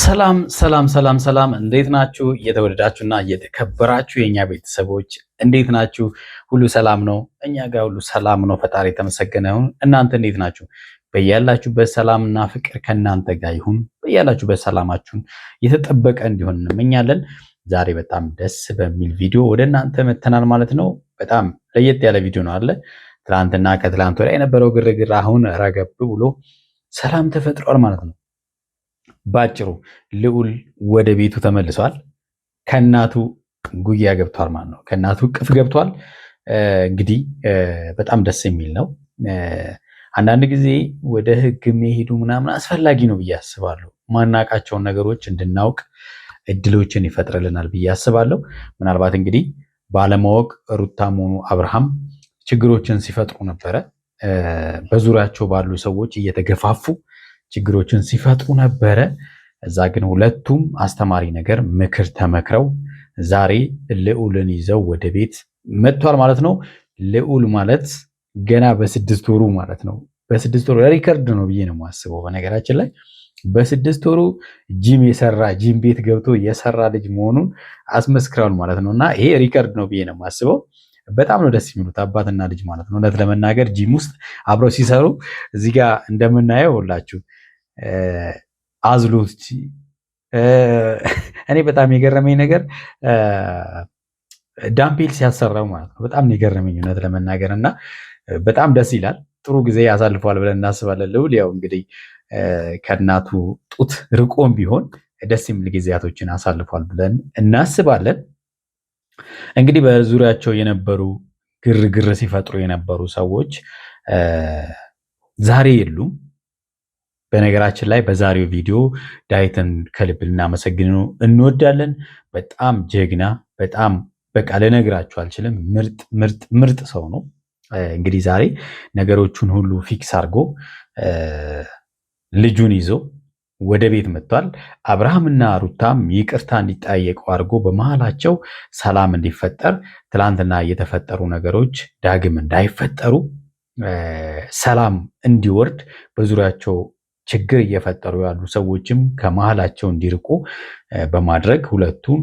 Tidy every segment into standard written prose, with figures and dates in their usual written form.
ሰላም ሰላም ሰላም ሰላም፣ እንዴት ናችሁ? እየተወደዳችሁና እየተከበራችሁ የኛ ቤተሰቦች እንዴት ናችሁ? ሁሉ ሰላም ነው? እኛ ጋር ሁሉ ሰላም ነው። ፈጣሪ የተመሰገነ ይሁን። እናንተ እንዴት ናችሁ? በያላችሁበት ሰላምና ፍቅር ከእናንተ ጋር ይሁን። በያላችሁበት ሰላማችሁን የተጠበቀ እንዲሆን እንመኛለን። ዛሬ በጣም ደስ በሚል ቪዲዮ ወደ እናንተ መተናል ማለት ነው። በጣም ለየት ያለ ቪዲዮ ነው አለ። ትናንትና ከትላንት ወዲያ የነበረው ግርግር አሁን ረገብ ብሎ ሰላም ተፈጥሯል ማለት ነው። ባጭሩ ልዑል ወደ ቤቱ ተመልሷል። ከእናቱ ጉያ ገብቷል ማለት ነው። ከእናቱ ቅፍ ገብቷል። እንግዲህ በጣም ደስ የሚል ነው። አንዳንድ ጊዜ ወደ ሕግ የሚሄዱ ምናምን አስፈላጊ ነው ብዬ አስባለሁ። ማናቃቸውን ነገሮች እንድናውቅ እድሎችን ይፈጥርልናል ብዬ አስባለሁ። ምናልባት እንግዲህ ባለማወቅ ሩታም ሆኑ አብርሃም ችግሮችን ሲፈጥሩ ነበረ። በዙሪያቸው ባሉ ሰዎች እየተገፋፉ ችግሮችን ሲፈጥሩ ነበረ። እዛ ግን ሁለቱም አስተማሪ ነገር ምክር ተመክረው ዛሬ ልዑልን ይዘው ወደ ቤት መጥቷል ማለት ነው። ልዑል ማለት ገና በስድስት ወሩ ማለት ነው። በስድስት ወሩ ሪከርድ ነው ብዬ ነው የማስበው። በነገራችን ላይ በስድስት ወሩ ጂም ቤት ገብቶ የሰራ ልጅ መሆኑን አስመስክረዋል ማለት ነው። እና ይሄ ሪከርድ ነው ብዬ ነው የማስበው። በጣም ነው ደስ የሚሉት አባትና ልጅ ማለት ነው። እውነት ለመናገር ጂም ውስጥ አብረው ሲሰሩ እዚህ ጋር እንደምናየው ሁላችሁ አዝሎት እኔ በጣም የገረመኝ ነገር ዳምፔል ሲያሰራው ማለት ነው። በጣም የገረመኝ እውነት ለመናገር እና በጣም ደስ ይላል። ጥሩ ጊዜ ያሳልፈዋል ብለን እናስባለን። ልዑል ያው እንግዲህ ከእናቱ ጡት ርቆም ቢሆን ደስ የሚል ጊዜያቶችን አሳልፏል ብለን እናስባለን። እንግዲህ በዙሪያቸው የነበሩ ግርግር ሲፈጥሩ የነበሩ ሰዎች ዛሬ የሉም። በነገራችን ላይ በዛሬው ቪዲዮ ዳዊትን ከልብ ልናመሰግን እንወዳለን። በጣም ጀግና፣ በጣም በቃ ልነግራችሁ አልችልም። ምርጥ ምርጥ ምርጥ ሰው ነው። እንግዲህ ዛሬ ነገሮቹን ሁሉ ፊክስ አድርጎ ልጁን ይዞ ወደ ቤት መጥቷል። አብርሃምና ሩታም ይቅርታ እንዲጠያየቁ አድርጎ በመሃላቸው ሰላም እንዲፈጠር፣ ትላንትና የተፈጠሩ ነገሮች ዳግም እንዳይፈጠሩ፣ ሰላም እንዲወርድ፣ በዙሪያቸው ችግር እየፈጠሩ ያሉ ሰዎችም ከመሃላቸው እንዲርቁ በማድረግ ሁለቱን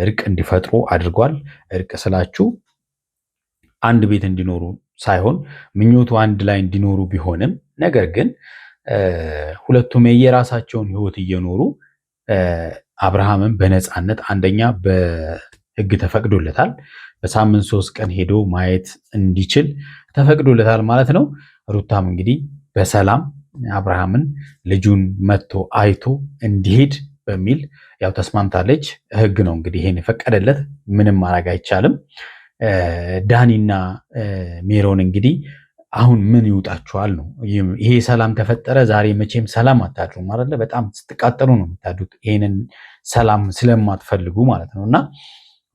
እርቅ እንዲፈጥሩ አድርጓል። እርቅ ስላችሁ አንድ ቤት እንዲኖሩ ሳይሆን ምኞቱ አንድ ላይ እንዲኖሩ ቢሆንም ነገር ግን ሁለቱም የየራሳቸውን ሕይወት እየኖሩ አብርሃምን በነፃነት አንደኛ በሕግ ተፈቅዶለታል። በሳምንት 3 ቀን ሄዶ ማየት እንዲችል ተፈቅዶለታል ማለት ነው። ሩታም እንግዲህ በሰላም አብርሃምን ልጁን መጥቶ አይቶ እንዲሄድ በሚል ያው ተስማምታለች። ሕግ ነው እንግዲህ ይሄን የፈቀደለት፣ ምንም ማድረግ አይቻልም። ዳኒና ሜሮን እንግዲህ አሁን ምን ይውጣችኋል ነው። ይሄ ሰላም ተፈጠረ ዛሬ መቼም ሰላም አታድሩም አይደለ? በጣም ስትቃጠሉ ነው የምታድሩት፣ ይሄንን ሰላም ስለማትፈልጉ ማለት ነው። እና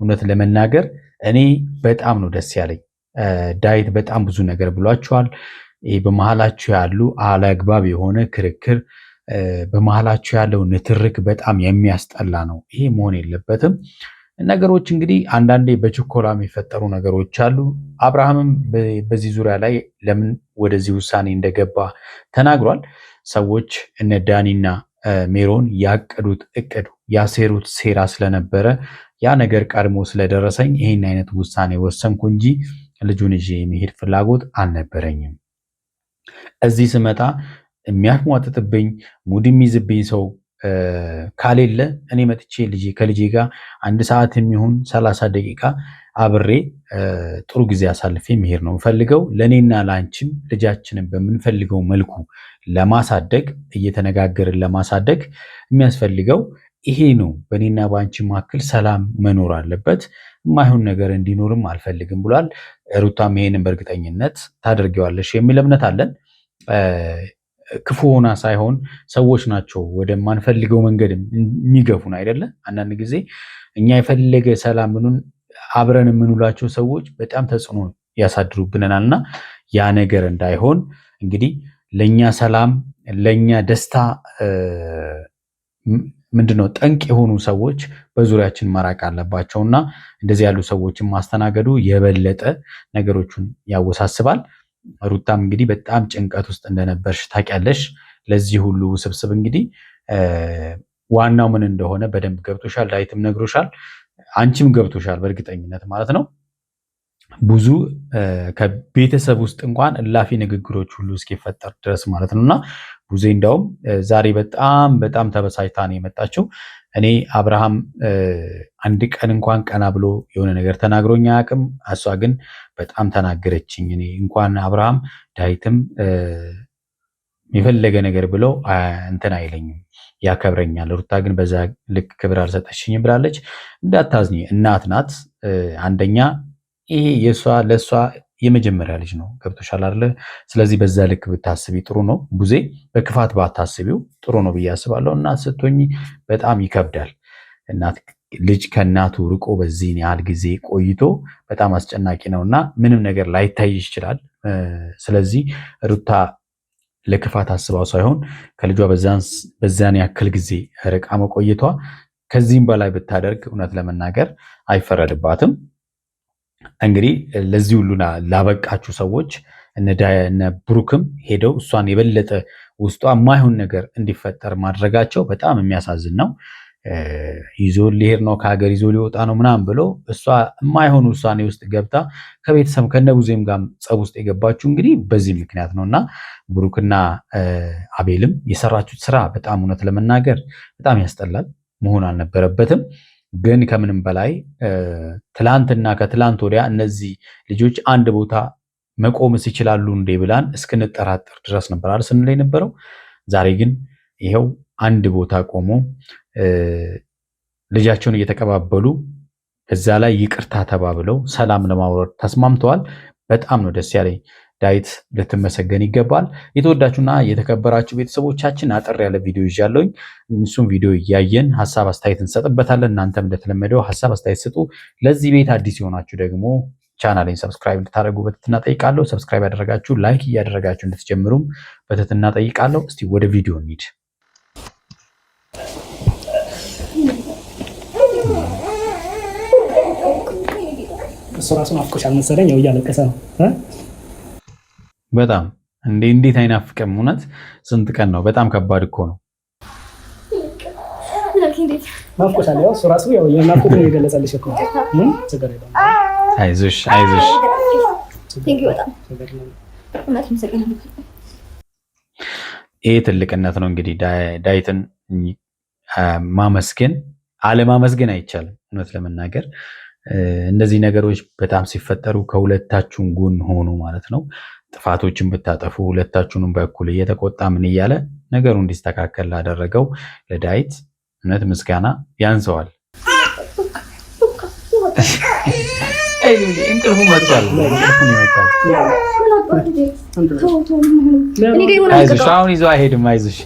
እውነት ለመናገር እኔ በጣም ነው ደስ ያለኝ። ዳዊት በጣም ብዙ ነገር ብሏችኋል። በመሃላችሁ ያሉ አለአግባብ የሆነ ክርክር፣ በመሃላችሁ ያለው ንትርክ በጣም የሚያስጠላ ነው። ይሄ መሆን የለበትም። ነገሮች እንግዲህ አንዳንዴ በችኮላ የሚፈጠሩ ነገሮች አሉ። አብርሃምም በዚህ ዙሪያ ላይ ለምን ወደዚህ ውሳኔ እንደገባ ተናግሯል። ሰዎች እነ ዳኒና ሜሮን ያቀዱት እቅድ ያሴሩት ሴራ ስለነበረ ያ ነገር ቀድሞ ስለደረሰኝ ይህን አይነት ውሳኔ ወሰንኩ እንጂ ልጁን ይዤ የመሄድ ፍላጎት አልነበረኝም። እዚህ ስመጣ የሚያሟጥጥብኝ ሙድ የሚይዝብኝ ሰው ካሌለ እኔ መጥቼ ከልጄ ጋር 1 ሰዓት የሚሆን 30 ደቂቃ አብሬ ጥሩ ጊዜ አሳልፌ መሄድ ነው የምፈልገው። ለእኔና ለአንቺም ልጃችንን በምንፈልገው መልኩ ለማሳደግ እየተነጋገርን ለማሳደግ የሚያስፈልገው ይሄ ነው። በእኔና በአንቺ መካከል ሰላም መኖር አለበት። የማይሆን ነገር እንዲኖርም አልፈልግም ብሏል። ሩታም ይሄንን በእርግጠኝነት ታደርጊዋለሽ የሚል እምነት አለን። ክፉ ሆና ሳይሆን ሰዎች ናቸው ወደማንፈልገው መንገድ የሚገፉን አይደለ? አንዳንድ ጊዜ እኛ የፈለገ ሰላም ምኑን አብረን የምንውላቸው ሰዎች በጣም ተጽዕኖ ያሳድሩብናል እና ያ ነገር እንዳይሆን እንግዲህ ለእኛ ሰላም ለእኛ ደስታ ምንድነው ጠንቅ የሆኑ ሰዎች በዙሪያችን መራቅ አለባቸው እና እንደዚህ ያሉ ሰዎችን ማስተናገዱ የበለጠ ነገሮቹን ያወሳስባል። ሩታም እንግዲህ በጣም ጭንቀት ውስጥ እንደነበርሽ ታውቂያለሽ። ለዚህ ሁሉ ውስብስብ እንግዲህ ዋናው ምን እንደሆነ በደንብ ገብቶሻል። ዳዊትም ነግሮሻል፣ አንቺም ገብቶሻል በእርግጠኝነት ማለት ነው። ብዙ ከቤተሰብ ውስጥ እንኳን እላፊ ንግግሮች ሁሉ እስኪፈጠር ድረስ ማለት ነው። እና ቡዜ እንዳውም ዛሬ በጣም በጣም ተበሳጭታ ነው የመጣችው። እኔ አብርሃም አንድ ቀን እንኳን ቀና ብሎ የሆነ ነገር ተናግሮኝ አያውቅም። እሷ ግን በጣም ተናገረችኝ። እኔ እንኳን አብርሃም ዳዊትም የፈለገ ነገር ብለው እንትን አይለኝም፣ ያከብረኛል። ሩታ ግን በዛ ልክ ክብር አልሰጠሽኝም ብላለች። እንዳታዝኝ፣ እናት ናት። አንደኛ ይሄ ለእሷ የመጀመሪያ ልጅ ነው። ገብቶሻል አይደለ? ስለዚህ በዛ ልክ ብታስቢ ጥሩ ነው። ቡዜ በክፋት ባታስቢው ጥሩ ነው ብዬ አስባለሁ። እናት ስትሆኝ በጣም ይከብዳል። እናት ልጅ ከእናቱ ርቆ በዚህን ያህል ጊዜ ቆይቶ በጣም አስጨናቂ ነው እና ምንም ነገር ላይታይሽ ይችላል። ስለዚህ ሩታ ለክፋት አስባው ሳይሆን ከልጇ በዛን ያክል ጊዜ ርቃ መቆየቷ ከዚህም በላይ ብታደርግ እውነት ለመናገር አይፈረድባትም። እንግዲህ ለዚህ ሁሉ ላበቃችሁ ሰዎች እነ ብሩክም ሄደው እሷን የበለጠ ውስጧ የማይሆን ነገር እንዲፈጠር ማድረጋቸው በጣም የሚያሳዝን ነው። ይዞ ሊሄድ ነው ከሀገር ይዞ ሊወጣ ነው ምናምን ብሎ እሷ የማይሆን ውሳኔ ውስጥ ገብታ ከቤተሰብ ከነቡዜም ጋር ጸብ ውስጥ የገባችሁ እንግዲህ በዚህ ምክንያት ነው እና ብሩክና አቤልም የሰራችሁት ስራ በጣም እውነት ለመናገር በጣም ያስጠላል፣ መሆን አልነበረበትም። ግን ከምንም በላይ ትላንትና ከትላንት ወዲያ እነዚህ ልጆች አንድ ቦታ መቆምስ ይችላሉ እንዴ ብላን እስክንጠራጠር ድረስ ነበር ስንል የነበረው። ዛሬ ግን ይኸው አንድ ቦታ ቆሞ ልጃቸውን እየተቀባበሉ እዛ ላይ ይቅርታ ተባብለው ሰላም ለማውረድ ተስማምተዋል። በጣም ነው ደስ ያለኝ። ዳዊት ልትመሰገን ይገባል። የተወዳችሁና የተከበራችሁ ቤተሰቦቻችን አጠር ያለ ቪዲዮ ይዣለሁኝ። እሱም ቪዲዮ እያየን ሀሳብ አስተያየት እንሰጥበታለን። እናንተም እንደተለመደው ሀሳብ አስተያየት ስጡ። ለዚህ ቤት አዲስ የሆናችሁ ደግሞ ቻናሌን ሰብስክራይብ እንድታደርጉ በትህትና ጠይቃለሁ። ሰብስክራይብ ያደረጋችሁ ላይክ እያደረጋችሁ እንድትጀምሩም በትህትና ጠይቃለሁ። እስቲ ወደ ቪዲዮ እንሂድ። እሱ ራሱን አፍቆሻል መሰለኝ፣ ያው እያለቀሰ ነው። በጣም እንዴት አይናፍቅም? እውነት ስንት ቀን ነው? በጣም ከባድ እኮ ነው። ናፍቆሻል። ያው እሱ ራሱ ያው የናፍቆቱን የገለጸልሽ እኮ ችግር የለውም። አይዞሽ። ይሄ ትልቅነት ነው እንግዲህ ዳዊትን ማመስገን አለማመስገን አይቻልም። እውነት ለመናገር እነዚህ ነገሮች በጣም ሲፈጠሩ ከሁለታችሁም ጎን ሆኑ ማለት ነው። ጥፋቶችን ብታጠፉ ሁለታችሁንም በኩል እየተቆጣ ምን እያለ ነገሩ እንዲስተካከል ላደረገው ለዳዊት እውነት ምስጋና ያንሰዋል። እንቅልፉ መጥቷል። አይዞሽ፣ አሁን ይዞ አይሄድም። አይዞሽ፣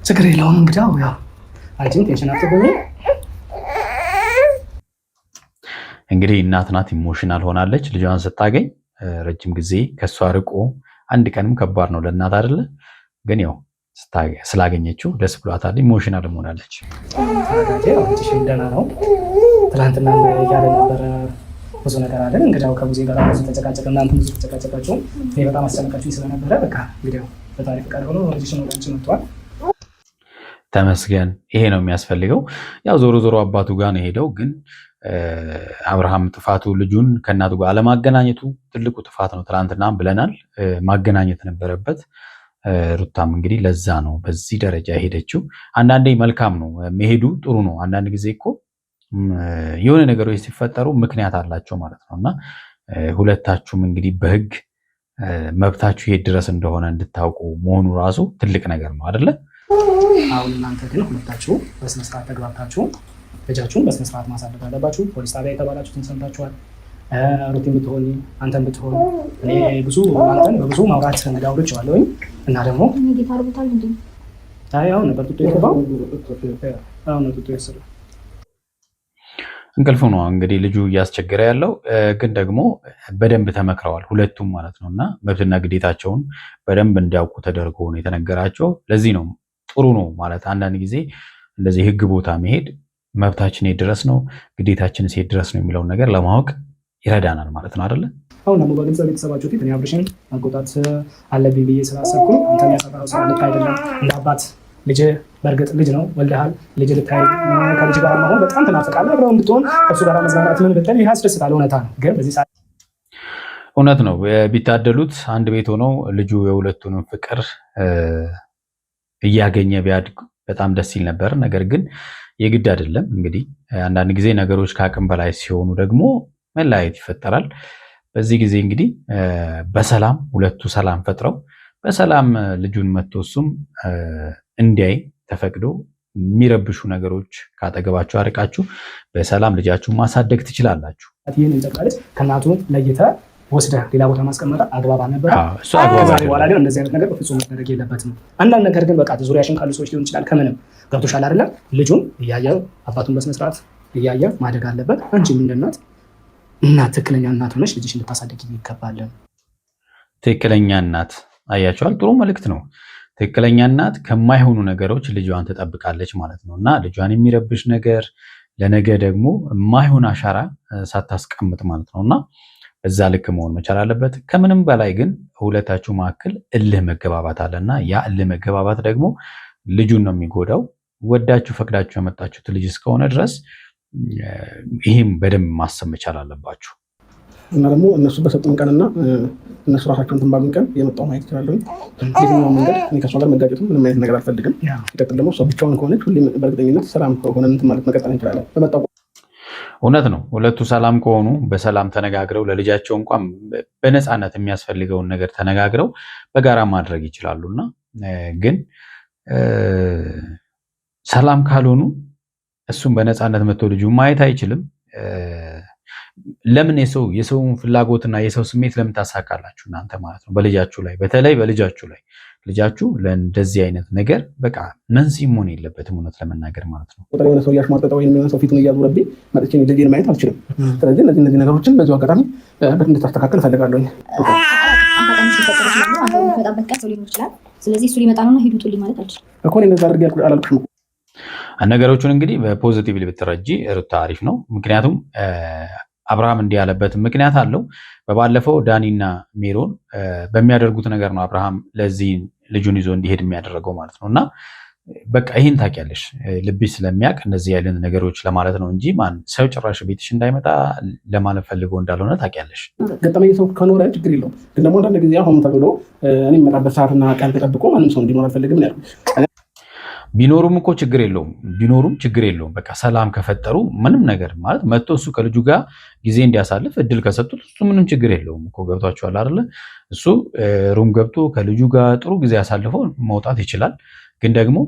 ችግር የለውም። እንግዲህ ያው አንቺም ቴንሽን አትበይ። እንግዲህ እናት ናት፣ ኢሞሽናል ሆናለች ልጇን ስታገኝ። ረጅም ጊዜ ከእሷ ርቆ አንድ ቀንም ከባድ ነው ለእናት አይደለ? ግን ያው ስላገኘችው ደስ ብሏታል። ኢሞሽናል ሆናለች። ደህና ነው። ትናንትና እያለ ነበረ ብዙ ነገር አለን። እንግዲህ ከቡዜ ጋር ብዙ ተጨቃጨቅ፣ እናንተም ብዙ ተጨቃጨቃችሁ። እኔ በጣም አስጨነቃችሁኝ ስለነበረ በቃ እንግዲህ በታሪክ ፈቃድ ሆኖ ልጅሽን ወደ አንቺ መጥቷል። ተመስገን። ይሄ ነው የሚያስፈልገው። ያው ዞሮ ዞሮ አባቱ ጋር ነው ሄደው። ግን አብርሃም ጥፋቱ ልጁን ከእናቱ ጋር አለማገናኘቱ ትልቁ ጥፋት ነው። ትናንትና ብለናል፣ ማገናኘት ነበረበት። ሩታም እንግዲህ ለዛ ነው በዚህ ደረጃ ሄደችው። አንዳንዴ መልካም ነው መሄዱ፣ ጥሩ ነው። አንዳንድ ጊዜ እኮ የሆነ ነገሮች ሲፈጠሩ ምክንያት አላቸው ማለት ነው እና ሁለታችሁም እንግዲህ በህግ መብታችሁ የት ድረስ እንደሆነ እንድታውቁ መሆኑ ራሱ ትልቅ ነገር ነው አይደለ? አሁን እናንተ ግን ሁለታችሁ በስነስርዓት ተግባብታችሁ ልጃችሁን በስነስርዓት ማሳደግ አለባችሁ። ፖሊስ ጣቢያ የተባላችሁትን ሰምታችኋል። ሩቲን ብትሆን አንተን ብትሆን እኔ አንተን በብዙ ማውራት እንግዲህ አውርቼዋለሁኝ እና ደግሞ አሁን ነበር ጡጦ የገባው አሁን ጡጦ የወሰደ እንቅልፉ ነው እንግዲህ ልጁ እያስቸገረ ያለው። ግን ደግሞ በደንብ ተመክረዋል ሁለቱም ማለት ነው እና መብትና ግዴታቸውን በደንብ እንዲያውቁ ተደርጎ ነው የተነገራቸው። ለዚህ ነው ጥሩ ነው ማለት አንዳንድ ጊዜ እንደዚህ ህግ ቦታ መሄድ መብታችን የት ድረስ ነው ግዴታችን የት ድረስ ነው የሚለውን ነገር ለማወቅ ይረዳናል ማለት ነው አይደለ? አሁን ደግሞ በግልጽ ቤተሰባቸው ፊት እኔ አብርሽን መቆጣት አለብኝ ብዬ ስላሰብኩ አንተ የሚያሰራው ስራ ልክ አይደለም፣ እንደ አባት ልጅ በእርግጥ ልጅ ነው ወልደሃል፣ ልጅ ልታይ ከልጅ ጋር መሆን በጣም ትናፍቃለህ። አብረው እንድትሆን ከእሱ ጋር መዝናናት ምን ብትል ይህ ያስደስታል። እውነታ ነው። ግን በዚህ ሰዓት እውነት ነው ቢታደሉት አንድ ቤት ሆነው ልጁ የሁለቱንም ፍቅር እያገኘ ቢያድግ በጣም ደስ ይል ነበር። ነገር ግን የግድ አይደለም። እንግዲህ አንዳንድ ጊዜ ነገሮች ከአቅም በላይ ሲሆኑ ደግሞ መለያየት ይፈጠራል። በዚህ ጊዜ እንግዲህ በሰላም ሁለቱ ሰላም ፈጥረው በሰላም ልጁን መጥቶ እሱም እንዲያይ ተፈቅዶ የሚረብሹ ነገሮች ካጠገባችሁ አርቃችሁ በሰላም ልጃችሁን ማሳደግ ትችላላችሁ። ይህን እንጠቃለች ከእናቱ ለይተህ ወስደህ ሌላ ቦታ ማስቀመጥ አግባብ አልነበረ። በኋላ ግን እንደዚህ አይነት ነገር በፍጹም መደረግ የለበትም። አንዳንድ ነገር ግን በቃ ዙሪያሽን ካሉ ሰዎች ሊሆን ይችላል። ከምንም ገብቶሻል አይደለም? ልጁን እያየ አባቱን በስነስርዓት እያየ ማደግ አለበት። አንቺ ምንድን እናት ትክክለኛ እናት ሆነሽ ልጅሽ እንድታሳደግ ይገባል። ትክክለኛ እናት አያቸዋል። ጥሩ መልእክት ነው። ትክክለኛ እናት ከማይሆኑ ነገሮች ልጇን ትጠብቃለች ማለት ነው እና ልጇን የሚረብሽ ነገር ለነገ ደግሞ የማይሆን አሻራ ሳታስቀምጥ ማለት ነው እና እዛ ልክ መሆን መቻል አለበት። ከምንም በላይ ግን ሁለታችሁ መካከል እልህ መገባባት አለና ያ እልህ መገባባት ደግሞ ልጁን ነው የሚጎዳው። ወዳችሁ ፈቅዳችሁ ያመጣችሁት ልጅ እስከሆነ ድረስ ይህም በደንብ ማሰብ መቻል አለባችሁ እና ደግሞ እነሱ በሰጡን ቀንና እነሱ ራሳቸውን ትንባሉን ቀን የመጣው ማየት ይችላለሁ። የትኛው መንገድ እኔ ከእሷ ጋር መጋጨትም ምንም አይነት ነገር አልፈልግም። ሲቀጥል ደግሞ እሷ ብቻዋን ከሆነች ሁሌም በእርግጠኝነት ሰላም ከሆነ እንትን ማለት መቀጠል እንችላለን። በመጣው እውነት ነው። ሁለቱ ሰላም ከሆኑ በሰላም ተነጋግረው ለልጃቸው እንኳን በነፃነት የሚያስፈልገውን ነገር ተነጋግረው በጋራ ማድረግ ይችላሉ እና ግን ሰላም ካልሆኑ እሱም በነፃነት መጥቶ ልጁ ማየት አይችልም። ለምን የሰውን ፍላጎትና የሰው ስሜት ለምን ታሳካላችሁ እናንተ ማለት ነው? በልጃችሁ ላይ በተለይ በልጃችሁ ላይ ልጃችሁ ለእንደዚህ አይነት ነገር በቃ መንስኤ መሆን የለበትም እውነት ለመናገር ማለት ነው። ቁጥር የሆነ ሰው እያሽሟጠጠ ወይም የሆነ ሰው ፊቱን እያዞረብኝ መጥቼ ልጄን ማየት አልችልም። ስለዚህ እነዚህ ነገሮችን በዚሁ አጋጣሚ እንድታስተካከል እፈልጋለሁ። ስለዚህ እሱ ሊመጣ ነውና ሂዱ ውጡልኝ ማለት አልችልም እኮ እኔ እንደዛ አድርጌ አላልኩሽም። ነገሮቹን እንግዲህ በፖዚቲቭ ብትረጂ ሩታ አሪፍ ነው። ምክንያቱም አብርሃም እንዲህ ያለበት ምክንያት አለው። በባለፈው ዳኒና ሜሮን በሚያደርጉት ነገር ነው አብርሃም ለዚህ ልጁን ይዞ እንዲሄድ የሚያደርገው ማለት ነው እና በቃ ይህን ታውቂያለሽ፣ ልብሽ ስለሚያውቅ እነዚህ አይነት ነገሮች ለማለት ነው እንጂ ማን ሰው ጭራሽ ቤትሽ እንዳይመጣ ለማለት ፈልጎ እንዳልሆነ ታውቂያለሽ። ገጠመኝ ሰው ከኖረ ችግር የለውም። ግን ደግሞ አንዳንድ ጊዜ አሁን ተብሎ እኔ የምመጣበት ሰዓትና ቀን ተጠብቆ ማንም ሰው እንዲኖር አልፈልግም ነው ያልኩት። ቢኖሩም እኮ ችግር የለውም። በቃ ሰላም ከፈጠሩ ምንም ነገር ማለት መጥቶ እሱ ከልጁ ጋር ጊዜ እንዲያሳልፍ እድል ከሰጡት እሱ ምንም ችግር የለውም እኮ ገብቷቸዋል አይደለ? እሱ ሩም ገብቶ ከልጁ ጋር ጥሩ ጊዜ አሳልፎ መውጣት ይችላል። ግን ደግሞ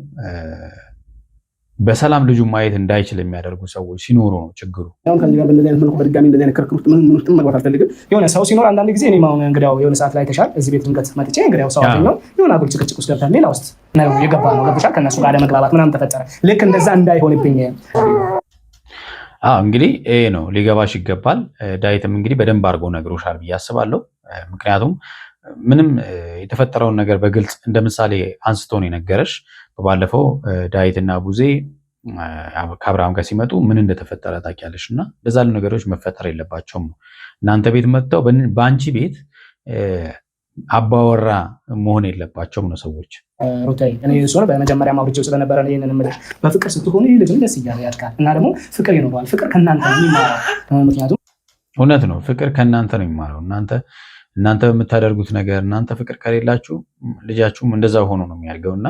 በሰላም ልጁ ማየት እንዳይችል የሚያደርጉ ሰዎች ሲኖሩ ነው ችግሩ። አሁን ከዚህ ጋር በእንደዚህ አይነት መልኩ በድጋሚ እንደዚህ አይነት ክርክር ውስጥ ምን ውስጥ መግባት አልፈልግም። የሆነ ሰው ሲኖር አንዳንድ ጊዜ እኔም አሁን እንግዲያው የሆነ ሰዓት ላይ ተሻል እዚህ ቤት ድንገት መጥቼ እንግዲያው ሰው አገኘው የሆነ አጉል ጭቅጭቅ ውስጥ ገብተን ሌላ ውስጥ ነው የገባ ነው ገብሻል። ከእነሱ ጋር ለመግባባት ምናምን ተፈጠረ። ልክ እንደዛ እንዳይሆንብኝ እንግዲህ ይሄ ነው ሊገባሽ ይገባል። ዳዊትም እንግዲህ በደንብ አድርጎ ነግሮሻል ብዬ አስባለሁ። ምክንያቱም ምንም የተፈጠረውን ነገር በግልጽ እንደ ምሳሌ አንስቶ ነው የነገረሽ። በባለፈው ዳዊትና ቡዜ ከአብርሃም ጋር ሲመጡ ምን እንደተፈጠረ ታውቂያለሽ እና እንደዛ ያሉ ነገሮች መፈጠር የለባቸውም ነው። እናንተ ቤት መጥተው በአንቺ ቤት አባወራ መሆን የለባቸውም ነው ሰዎች። ሩታዬ እኔ እሱን በመጀመሪያ ማውርጄው ስለነበረ ይህንን የምልሽ በፍቅር ስትሆኑ ይህ ልጅም ደስ እያለ ያድጋል እና ደግሞ ፍቅር ይኖረዋል። ፍቅር ከእናንተ ነው የሚማረው። ምክንያቱም እውነት ነው ፍቅር ከእናንተ ነው የሚማረው። እናንተ በምታደርጉት ነገር እናንተ ፍቅር ከሌላችሁ ልጃችሁም እንደዛ ሆኖ ነው የሚያድገው እና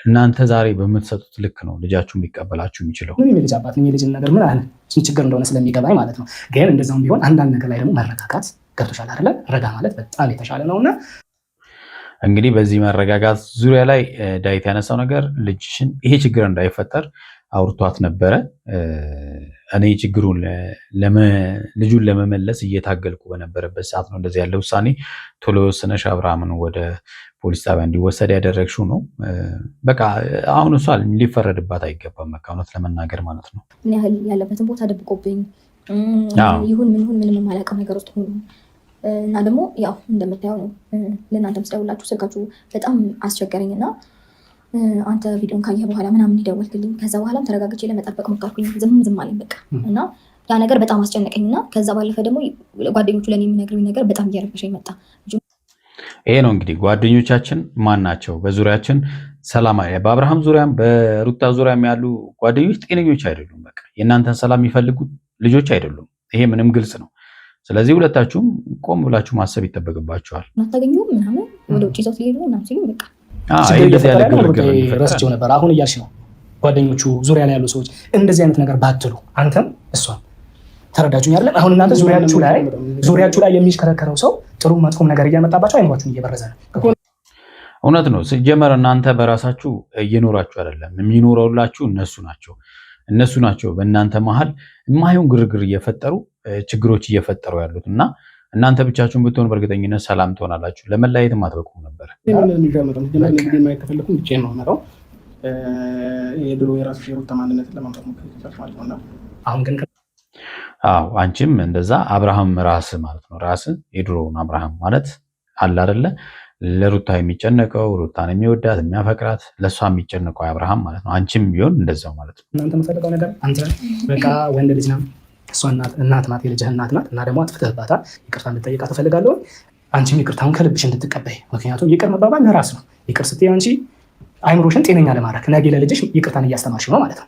እናንተ ዛሬ በምትሰጡት ልክ ነው ልጃችሁ ሊቀበላችሁ የሚችለው። ምን ልጅ አባት ምን ልጅ ነገር ምን አለ ችግር እንደሆነ ስለሚገባኝ ማለት ነው። ግን እንደዛውም ቢሆን አንዳንድ ነገር ላይ ደግሞ መረጋጋት ገብቶሻል አይደለ? ረጋ ማለት በጣም የተሻለ ነውና እንግዲህ በዚህ መረጋጋት ዙሪያ ላይ ዳዊት ያነሳው ነገር ልጅሽን ይሄ ችግር እንዳይፈጠር አውርቷት ነበረ። እኔ ችግሩን ልጁን ለመመለስ እየታገልኩ በነበረበት ሰዓት ነው እንደዚህ ያለ ውሳኔ ቶሎ ወስነሽ አብርሃምን ወደ ፖሊስ ጣቢያ እንዲወሰድ ያደረግሽው ነው። በቃ አሁን እሷ ሊፈረድባት አይገባም። በቃ እውነት ለመናገር ማለት ነው ምን ያህል ያለበትን ቦታ ደብቆብኝ ይሁን ምንም የማላውቀው ነገር ውስጥ ሆኖ እና ደግሞ ያው እንደምታየው ነው። ለእናንተ ምስደውላችሁ ስልካችሁ በጣም አስቸገረኝ እና አንተ ቪዲዮን ካየህ በኋላ ምናምን ይደወልክልኝ። ከዛ በኋላም ተረጋግቼ ለመጠበቅ ሞከርኩኝ። ዝም አለኝ በቃ እና ያ ነገር በጣም አስጨነቀኝ እና ከዛ ባለፈ ደግሞ ጓደኞቹ ለእኔ የሚነግሩኝ ነገር በጣም እየረበሸኝ መጣ። ይሄ ነው እንግዲህ ጓደኞቻችን ማን ናቸው? በዙሪያችን ሰላም በአብርሃም ዙሪያም በሩታ ዙሪያም ያሉ ጓደኞች ጤነኞች አይደሉም። በቃ የእናንተን ሰላም የሚፈልጉ ልጆች አይደሉም። ይሄ ምንም ግልጽ ነው። ስለዚህ ሁለታችሁም ቆም ብላችሁ ማሰብ ይጠበቅባችኋል። አታገኙም ምናምን ወደ ውጭ ይዘው ሲሄዱ ምናምን ሲሉ በቃ እንደዚህ ያለ ግርግር ረስቼው ነበር። አሁን እያልሽ ነው ጓደኞቹ ዙሪያ ላይ ያሉ ሰዎች እንደዚህ አይነት ነገር ባትሉ አንተም እሷም ተረዳችሁኝ አይደለም? አሁን እናንተ ዙሪያችሁ ላይ የሚሽከረከረው ሰው ጥሩ መጥፎም ነገር እያመጣባቸው አይኖራችሁን እየበረዘ ነው። እውነት ነው። ሲጀመር እናንተ በራሳችሁ እየኖራችሁ አይደለም፣ የሚኖረውላችሁ እነሱ ናቸው በእናንተ መሀል የማይሆን ግርግር እየፈጠሩ ችግሮች እየፈጠሩ ያሉት እና እናንተ ብቻችሁን ብትሆን በእርግጠኝነት ሰላም ትሆናላችሁ። ለመለያየትም አትበቁም ነበር። ማየት ከፈለኩም ብቻዬን ነው የምመጣው። የድሮ የራሱ የሩታ ማንነት ለማምጣት ማለት ነው። አሁን ግን አንቺም እንደዛ አብርሃም ራስ ማለት ነው። ራስ የድሮውን አብርሃም ማለት አለ አይደለ? ለሩታ የሚጨነቀው ሩታን የሚወዳት የሚያፈቅራት ለእሷ የሚጨነቀው አብርሃም ማለት ነው። አንቺም ቢሆን እንደዛው ማለት ነው። እናንተ የምፈልገው ነገር አንተ በቃ ወንድ ልጅ ነው፣ እሷ እናት ናት፣ የልጅህ እናት ናት እና ደግሞ አጥፍተህባታል፣ ይቅርታ እንድጠይቃት እፈልጋለሁ። አንቺም ይቅርታውን ከልብሽ እንድትቀበይ፣ ምክንያቱም ይቅር መባባል ለራስ ነው። ይቅር ስትይ አንቺ አይምሮሽን ጤነኛ ለማድረግ ነገ ለልጅሽ ይቅርታን እያስተማርሽ ነው ማለት ነው።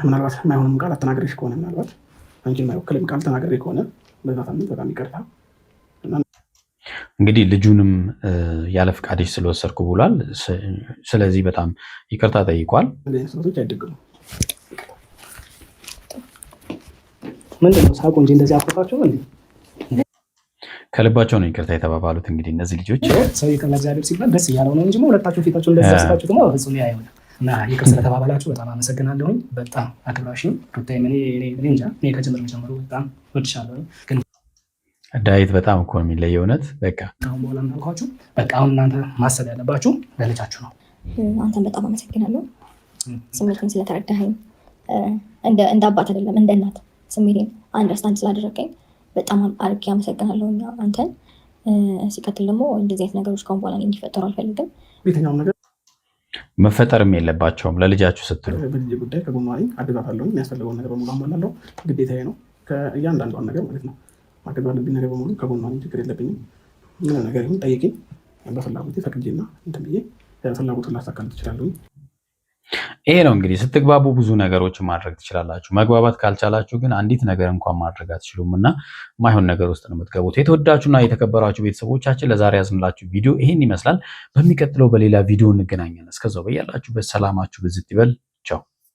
ምናልባት የማይሆንም ቃል አተናገረሽ ከሆነ ምናልባት አንቺን የማይወክልም ቃል ተናገሬ ከሆነ በዛ ሳምንት በጣም ይቅርታ። እንግዲህ ልጁንም ያለ ፍቃድሽ ስለወሰድኩ ብሏል። ስለዚህ በጣም ይቅርታ ጠይቋል። ሰቶች አይደግሉም። ምንድነው ሳቁ እንጂ እንደዚህ አቆጣቸው እንዴ? ከልባቸው ነው ይቅርታ የተባባሉት። እንግዲህ እነዚህ ልጆች ሰው ይቅር ለእግዚአብሔር ሲባል ደስ እያለው ነው እንጂ ሁለታችሁ ፊታችሁ እንደዚህ ያስታችሁ ደግሞ ፍጹም አይሆንም። እና ይቅር ስለተባባላችሁ በጣም አመሰግናለሁኝ። በጣም አክብራሽኝ ሩታዬ። እኔ እንጃ እኔ ከጀምሮ ጀምሮ በጣም ወድሻለሁ። ግን ዳዊት በጣም እኮ ነው የሚለየው። እውነት በቃ አሁን በኋላ እንዳልኳችሁ በቃ አሁን እናንተ ማሰብ ያለባችሁ ለልጃችሁ ነው። አንተን በጣም አመሰግናለሁ ስሜትን ስለተረዳኸኝ፣ እንደ አባት አይደለም እንደ እናት ስሜቴን አንደርስታንድ ስላደረገኝ በጣም አድርጌ አመሰግናለሁ አንተን። ሲቀጥል ደግሞ እንደዚህ አይነት ነገሮች ከአሁን በኋላ እንዲፈጠሩ አልፈልግም። ቤተኛውም ነገር መፈጠርም የለባቸውም። ለልጃችሁ ስትሉ በዚህ ጉዳይ ከጎኗ አግዛታለሁ። የሚያስፈልገውን ነገር በሙሉ አሟላለሁ። ግዴታዬ ነው። ከእያንዳንዷን ነገር ማለት ነው ማገዝ ባለብኝ ነገር በሙሉ ከጎኗ ችግር የለብኝም። ምን ነገር ይሁን ጠይቂኝ። በፍላጎቴ ፈቅጄና እንትን ብዬ ፍላጎቱን ላሳካል ትችላለሁ። ይሄ ነው እንግዲህ ስትግባቡ ብዙ ነገሮችን ማድረግ ትችላላችሁ። መግባባት ካልቻላችሁ ግን አንዲት ነገር እንኳን ማድረግ አትችሉም እና ማይሆን ነገር ውስጥ ነው የምትገቡት። የተወዳችሁና የተከበራችሁ ቤተሰቦቻችን ለዛሬ ያዝንላችሁ ቪዲዮ ይሄን ይመስላል። በሚቀጥለው በሌላ ቪዲዮ እንገናኛለን። እስከዛው በያላችሁበት ሰላማችሁ ብዝት ይበል። ቻው።